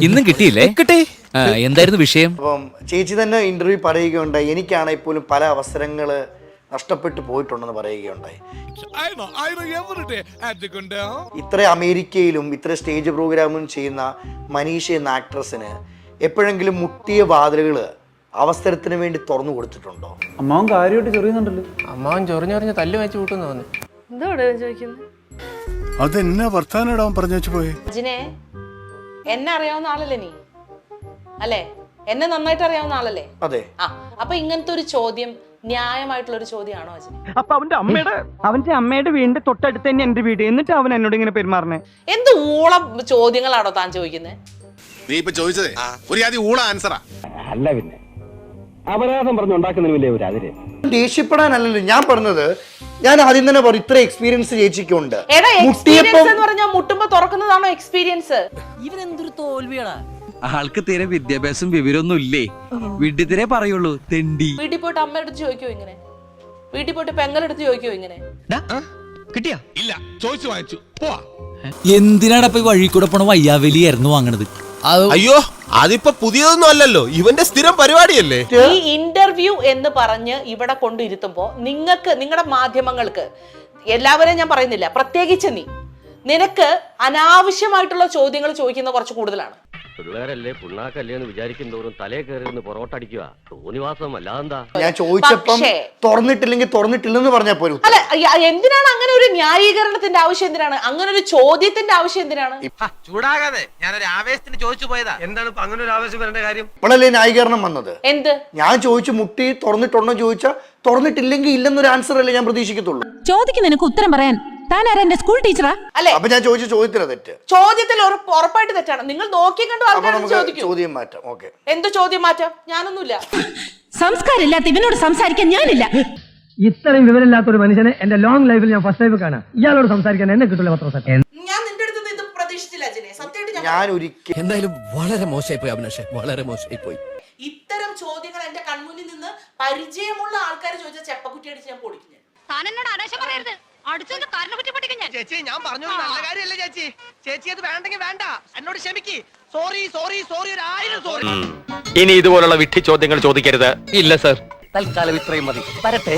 ഇന്നും കിട്ടിയില്ലേ? കിട്ടി. എന്തായിരുന്നു വിഷയം? അപ്പം ചേച്ചി തന്നെ ഇന്റർവ്യൂ പറയുകയുണ്ടായി, എനിക്കാണെങ്കിൽ പോലും പല അവസരങ്ങൾ നഷ്ടപ്പെട്ടു പോയിട്ടുണ്ടെന്ന് പറയുകയുണ്ടായി. ഇത്ര അമേരിക്കയിലും ഇത്ര സ്റ്റേജ് പ്രോഗ്രാമും ചെയ്യുന്ന മനീഷ എന്ന ആക്ട്രസിന് എപ്പോഴെങ്കിലും മുട്ടിയ വാതിലുകൾ അവസരത്തിന് വേണ്ടി തുറന്നു കൊടുത്തിട്ടുണ്ടോ? അമ്മാവൻ കാര്യമായിട്ട് ചെറിയുന്നുണ്ടല്ലോ. അമ്മാവൻ ചൊറിഞ്ഞൊറിഞ്ഞ് തല്ല് വെച്ച് കൂട്ടുന്നു തോന്നി. എന്തോടെ ചോദിക്കുന്നത്? അതെന്നാ വർത്താനം പറഞ്ഞു വെച്ച് പോയെ? അജിനെ, എന്നെ അറിയാവുന്ന ആളല്ലേ നീ? അല്ലേ? എന്നെ നന്നായിട്ട് അറിയാവുന്ന ആളല്ലേ? അതെ. അപ്പൊ ഇങ്ങനത്തെ ഒരു ചോദ്യം ന്യായമായിട്ടുള്ള ഒരു ചോദ്യമാണോ അജിനെ? അപ്പൊ അവന്റെ അമ്മയുടെ വീടിന്റെ തൊട്ടടുത്ത് തന്നെ എന്റെ വീട്, എന്നിട്ട് അവൻ എന്നോട് ഇങ്ങനെ പെരുമാറണേ? എന്ത് ഊളം ചോദ്യങ്ങളാണോ താൻ ചോദിക്കുന്നത്? നീ ഇപ്പൊ ചോദിച്ചതേ ഒരു ആദ്യം ഊള ആൻസറാ. അല്ല പിന്നെ അപരാധം പറഞ്ഞുണ്ടാക്കുന്നതിന് ഒരു അതിര്. ദേഷ്യപ്പെടാനല്ലല്ലോ ഞാൻ പറഞ്ഞത്. ഞാൻ ആദ്യം തന്നെ പറയും, ഇത്ര എക്സ്പീരിയൻസ് ചേച്ചിക്കുണ്ട്. മുട്ടുമ്പോ തുറക്കുന്നതാണോ എക്സ്പീരിയൻസ്? ഇവനെന്തൊരു തോൽവിയാടാ. ആൾക്ക് തീരെ വിദ്യാഭ്യാസം വിവരമൊന്നും ഇല്ലേ. വീട്ടിൽ പറയുള്ളൂ തെണ്ടി. വീട്ടിൽ പോയിട്ട് അമ്മയുടെ അടുത്ത് ചോദിക്കോ ഇങ്ങനെ? വീട്ടിൽ പോയിട്ട് പെങ്ങളെടുത്ത് ചോദിക്കോ ഇങ്ങനെ? കിട്ടിയാ? ഇല്ല, ചോദിച്ചു വാങ്ങിച്ചു പോവാ. എന്തിനാടപ്പ വഴി കൂടെ പോണ വയ്യാവലിയായിരുന്നു വാങ്ങണത്? അയ്യോ, അതിപ്പോ പുതിയതൊന്നും അല്ലല്ലോ, ഇവന്റെ സ്ഥിരം പരിപാടിയല്ലേ. ഈ ഇന്റർവ്യൂ എന്ന് പറഞ്ഞ് ഇവിടെ കൊണ്ടിരുത്തുമ്പോ നിങ്ങൾക്ക്, നിങ്ങളുടെ മാധ്യമങ്ങൾക്ക്, എല്ലാവരെയും ഞാൻ പറയുന്നില്ല, പ്രത്യേകിച്ച് നിനക്ക് അനാവശ്യമായിട്ടുള്ള ചോദ്യങ്ങൾ ചോദിക്കുന്ന കുറച്ച് കൂടുതലാണ്. പിള്ളേരല്ലേ പുണ്ണാക്കല്ലേ എന്ന് വിചാരിക്കും തോറും തലേ കയറി പൊറോട്ടടിക്കുക. തോന്നിവാസം അല്ലാതെന്താ? ഞാൻ ചോദിച്ചപ്പം തുറന്നിട്ടില്ലെങ്കിൽ തുറന്നിട്ടില്ലെന്ന് പറഞ്ഞാൽ പോലും. അല്ല, എന്തിനാണ് അങ്ങനെ ഒരു ന്യായീകരണത്തിന്റെ ആവശ്യം? എന്തിനാണ് അങ്ങനെ ഒരു ചോദ്യത്തിന്റെ ആവശ്യം? എന്തിനാണ്? ചൂടാകാതെ, ഞാനൊരു ആവേശത്തിന് ചോദിച്ചു പോയതാ. എന്താണ് ഇപ്പൊ അങ്ങനെ ഒരു ആവേശം വരേണ്ട കാര്യം? ഇപ്പോഴല്ലേ ന്യായീകരണം വന്നത്? എന്ത്? ഞാൻ ചോദിച്ചു മുട്ടി തുറന്നിട്ടുണ്ടോ ചോദിച്ചാൽ തുറന്നിട്ടില്ലെങ്കിൽ ഇല്ലെന്നൊരു ആൻസർ അല്ലേ ഞാൻ പ്രതീക്ഷിക്കത്തുള്ളൂ. ചോദിക്കുന്നതിനൊക്കെ ഉത്തരം പറയാൻ താനാരാ? എന്റെ സ്കൂൾ ടീച്ചറാ? അല്ലേ? അപ്പൊ ഞാൻ ചോദിച്ച ചോദ്യത്തില തെറ്റ്. ചോദ്യത്തിൽ ഉറപ്പായിട്ട് തെറ്റാണ്. നിങ്ങൾ നോക്കി കണ്ടു ചോദ്യം മാറ്റാം. ഓക്കെ, എന്ത് ചോദ്യം മാറ്റാം? ഞാനൊന്നുമില്ല. സംസ്കാരം ഇല്ലാത്ത ഇവനോട് സംസാരിക്കാൻ ഞാനില്ല. ഇത്രയും വിവരമില്ലാത്ത ഒരു മനുഷ്യനെ എന്റെ ലോങ് ലൈഫിൽ ഞാൻ ഫസ്റ്റ് ടൈം കാണാം. ഇയാളോട് സംസാരിക്കാൻ എന്നെ കിട്ടില്ല. ഞാൻ നിന്റെ അടുത്ത് ഇത് പ്രതീക്ഷിച്ചില്ല അജിനെ, സത്യമായിട്ട്. ഞാൻ ഒരിക്കലും എന്തായാലും വളരെ മോശമായി പോയി അഭിലാഷേ, വളരെ മോശമായി പോയി. ഇത്തരം ചോദ്യങ്ങൾ എന്റെ കൺമുന്നിൽ നിന്ന് പരിചയമുള്ള ആൾക്കാർ ചോദിച്ച ചെപ്പക്കുറ്റി അടിച്ച് ഞാൻ പൊടിക്കും. ചേച്ചി, ഞാൻ പറഞ്ഞു നല്ല കാര്യമല്ലേ ചേച്ചി? ചേച്ചി അത് വേണ്ടെങ്കിൽ വേണ്ട, എന്നോട് ക്ഷമിക്ക്. Sorry sorry sorry, 1000 sorry. ഇനി ഇതുപോലുള്ള വിഡ്ഢി ചോദ്യങ്ങൾ ചോദിക്കരുത്. ഇല്ല സർ. തൽക്കാലം ഇത്രയും മതി. വരട്ടെ.